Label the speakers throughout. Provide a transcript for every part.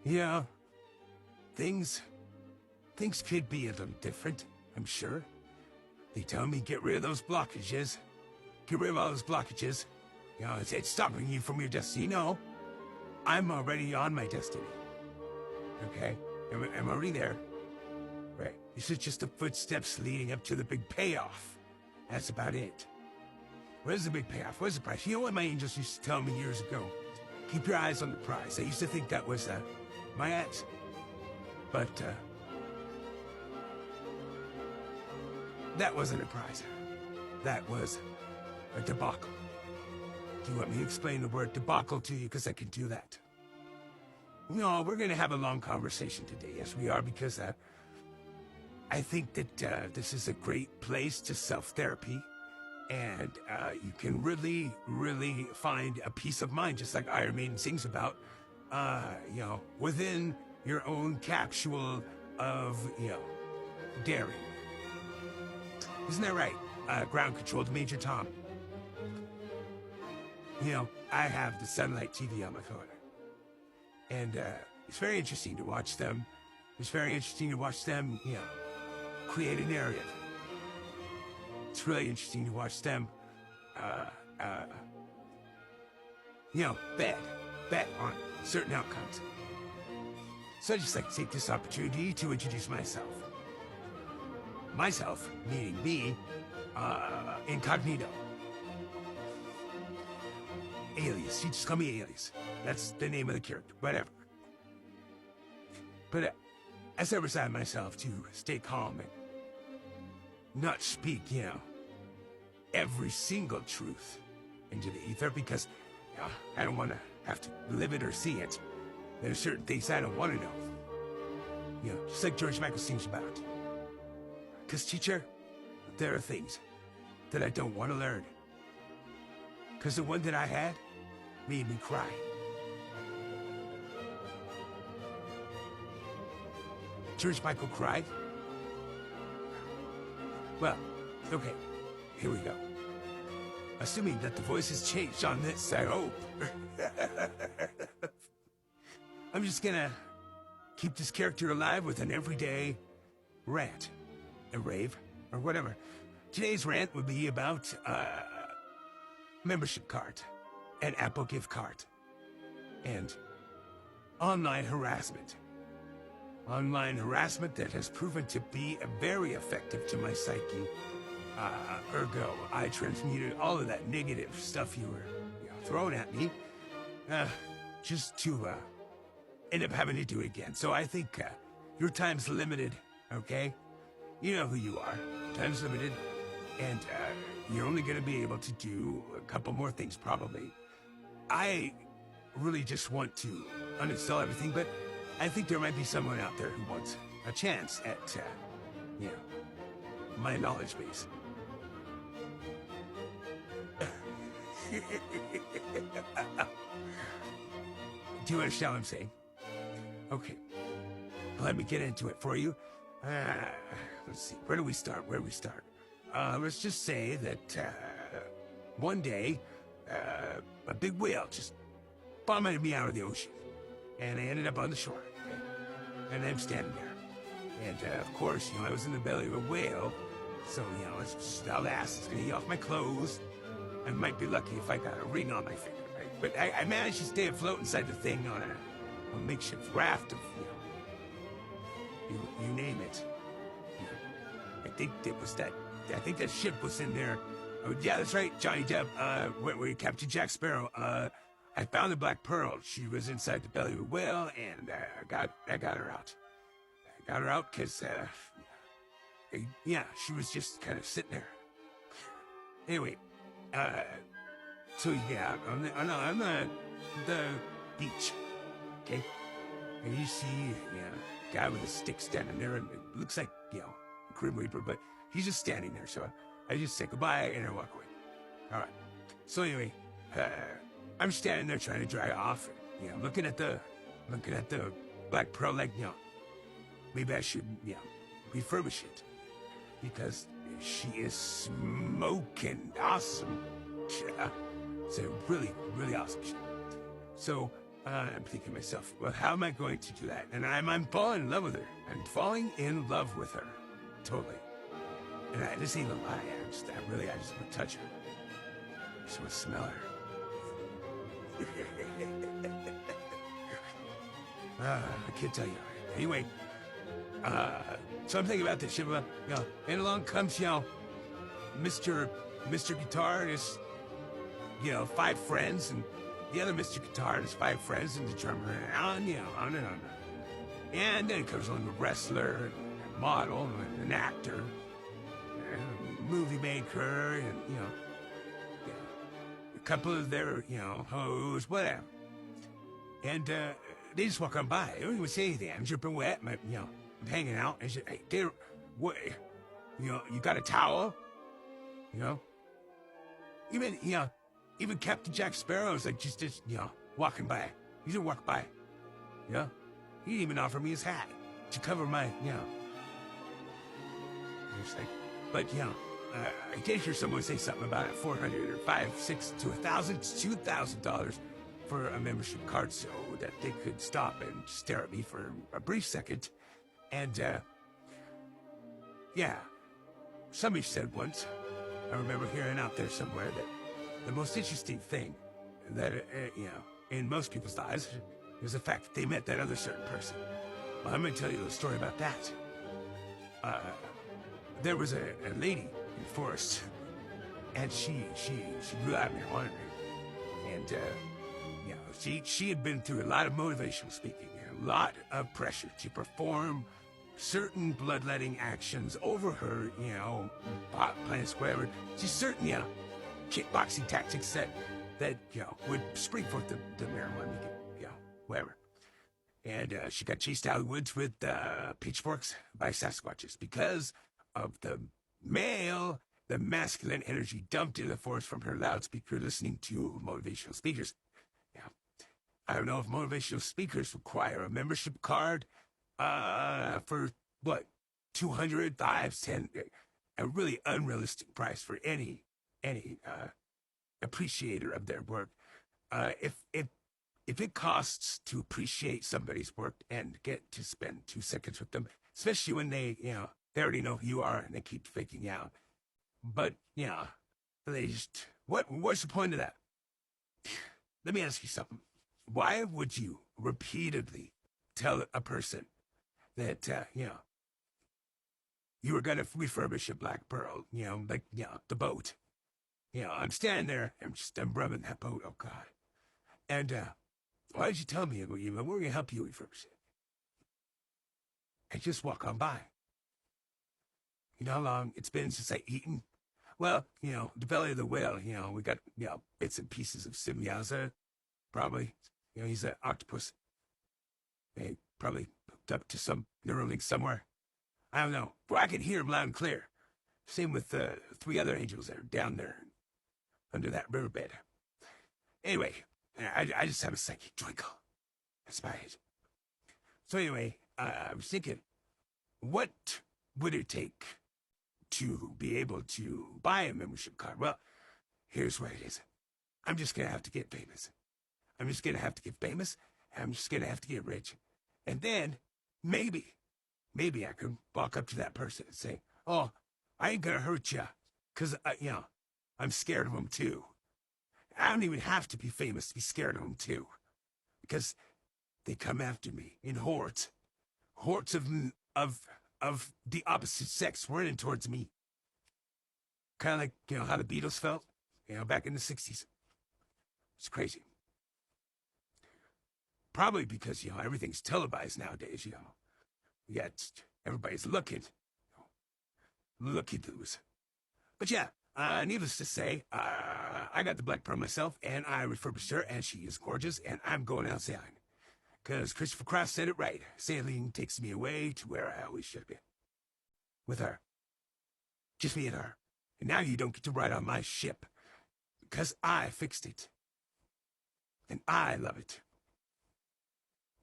Speaker 1: Yeah, things could be a little different, I'm sure. They tell me get rid of those blockages. Get rid of all those blockages. You know, it's stopping you from your destiny. No, I'm already on my destiny. Okay? I'm already there. Right. This is just the footsteps leading up to the big payoff. That's about it. Where's the big payoff? Where's the prize? You know what my angels used to tell me years ago? Keep your eyes on the prize. I used to think that was my answer. But that wasn't a prize. That was a debacle. Do you want me to explain the word debacle to you? Because I can do that. No, we're going to have a long conversation today. Yes, we are, because I think that this is a great place to self-therapy. And you can really, really find a peace of mind, just like Iron Maiden sings about, you know, within your own capsule of, you know, daring. Isn't that right? Ground control to Major Tom. You know, I have the Sunlight TV on my phone. And it's very interesting to watch them. It's very interesting to watch them, you know, create a narrative. It's really interesting to watch them, you know, bet on certain outcomes. So I'd just like to take this opportunity to introduce myself. Myself, meaning me, incognito. Alias, you just call me Alias. That's the name of the character, whatever. But I set aside myself to stay calm and not speak, you know, every single truth into the ether, because I don't want to have to live it or see it. There's certain things I don't want to know. You know, just like George Michael sings about. Because, teacher, there are things that I don't want to learn. Because the one that I had made me cry. George Michael cried? Well, okay, here we go. Assuming that the voice has changed on this, I hope. I'm just gonna keep this character alive with an everyday rant, a rave, or whatever. Today's rant would be about membership card, an Apple gift card, and online harassment. Online harassment that has proven to be very effective to my psyche. Ergo, I transmuted all of that negative stuff you were throwing at me, just to end up having to do it again. So I think your time's limited, okay? You know who you are. Time's limited, and you're only going to be able to do a couple more things, probably. I really just want to uninstall everything, but I think there might be someone out there who wants a chance at, you know, my knowledge base. Do you understand what I'm saying? Okay. Let me get into it for you. Let's see. Where do we start? Let's just say that one day, a big whale just vomited me out of the ocean. And I ended up on the shore. Okay? And I'm standing there. And of course, you know, I was in the belly of a whale. So, you know, it's just alas, it's gonna eat off my clothes. I might be lucky if I got a ring on my finger, right? But I managed to stay afloat inside the thing on a makeshift raft of, you know, you name it. You know, I think it was that. I think that ship was in there. Oh, yeah, that's right, Johnny Depp. Where Captain Jack Sparrow. I found the Black Pearl. She was inside the belly of a whale, and I got her out. I got her out because, yeah, she was just kind of sitting there. Anyway, so yeah, on the beach, okay? And you see, a guy with a stick standing there, and it looks like, you know, Grim Reaper, but he's just standing there, so I just say goodbye, and I walk away. All right. So anyway, I'm standing there trying to dry off, you know, looking at the Black Pearl, like, you know, maybe I should, you know, refurbish it, because she is smoking awesome. Yeah. It's a really, really awesome ship. So I'm thinking to myself, well, how am I going to do that? And I'm falling in love with her. I'm falling in love with her. Totally. And I just ain't gonna lie. I just want to touch her. I just want to smell her. I can't tell you. Anyway, so I'm thinking about this shit. And along comes, Mr. Guitar and his, 5 friends, and the other Mr. Guitar and his 5 friends, and the drummer, and on and on. And then comes along a wrestler, and a model, and an actor, and a movie maker, and, a couple of their, hoes, whatever. And, they just walk on by. They don't even say anything. I'm dripping wet. I'm hanging out. And say, hey, Gator, what? You got a towel? Even Captain Jack Sparrow's like just walking by. He just walked by. He didn't even offer me his hat to cover my, It's like, but I did hear someone say something about it, $400 or $500, $600 to $1,000, $2,000 for a membership card, so that they could stop and stare at me for a brief second. And somebody said once, I remember hearing out there somewhere, that the most interesting thing that in most people's lives is the fact that they met that other certain person. Well, I'm going to tell you a story about that. There was a lady in the forest, and she grew out marijuana, and she had been through a lot of motivational speaking, a lot of pressure to perform certain bloodletting actions over her, pot plants, whatever. Just certain, kickboxing tactics that would spring forth the marijuana, whatever. And she got chased out of the woods with pitchforks by Sasquatches because of the masculine energy dumped into the forest from her loudspeaker listening to motivational speakers. I don't know if motivational speakers require a membership card for what, 200, 5, 10, a really unrealistic price for any appreciator of their work. If it costs to appreciate somebody's work and get to spend 2 seconds with them, especially when they already know who you are and they keep faking you out. But they just, what's the point of that? Let me ask you something. Why would you repeatedly tell a person that, you were going to refurbish a Black Pearl, the boat? I'm standing there, I'm rubbing that boat, oh God. And, why did you tell me we're going to help you refurbish it? And just walk on by. You know how long it's been since I eaten? Well, the belly of the whale, we got, bits and pieces of Simyaza, probably. He's an octopus. They probably hooked up to some neural link somewhere. I don't know. But I can hear him loud and clear. Same with the 3 other angels that are down there under that riverbed. Anyway, I just have a psychic twinkle. That's about it. So anyway, I was thinking, what would it take to be able to buy a membership card? Well, here's what it is. I'm just going to have to get famous. I'm just going to have to get famous. I'm just going to have to get rich. And then maybe I can walk up to that person and say, oh, I ain't going to hurt you because, I'm scared of them too. I don't even have to be famous to be scared of them too, because they come after me in hordes of the opposite sex running towards me. Kind of like, how the Beatles felt, back in the 60s. It's crazy. Probably because, everything's televised nowadays, We got, everybody's looking. Looky-loos. But yeah, needless to say, I got the Black Pearl myself, and I refurbished her, and she is gorgeous, and I'm going out sailing. Because Christopher Cross said it right. Sailing takes me away to where I always should be. With her. Just me and her. And now you don't get to ride on my ship. Because I fixed it. And I love it.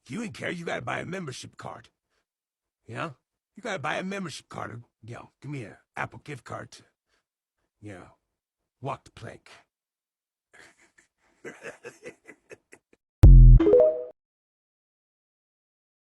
Speaker 1: If you ain't care, you gotta buy a membership card. You gotta buy a membership card. Give me an Apple gift card to, walk the plank.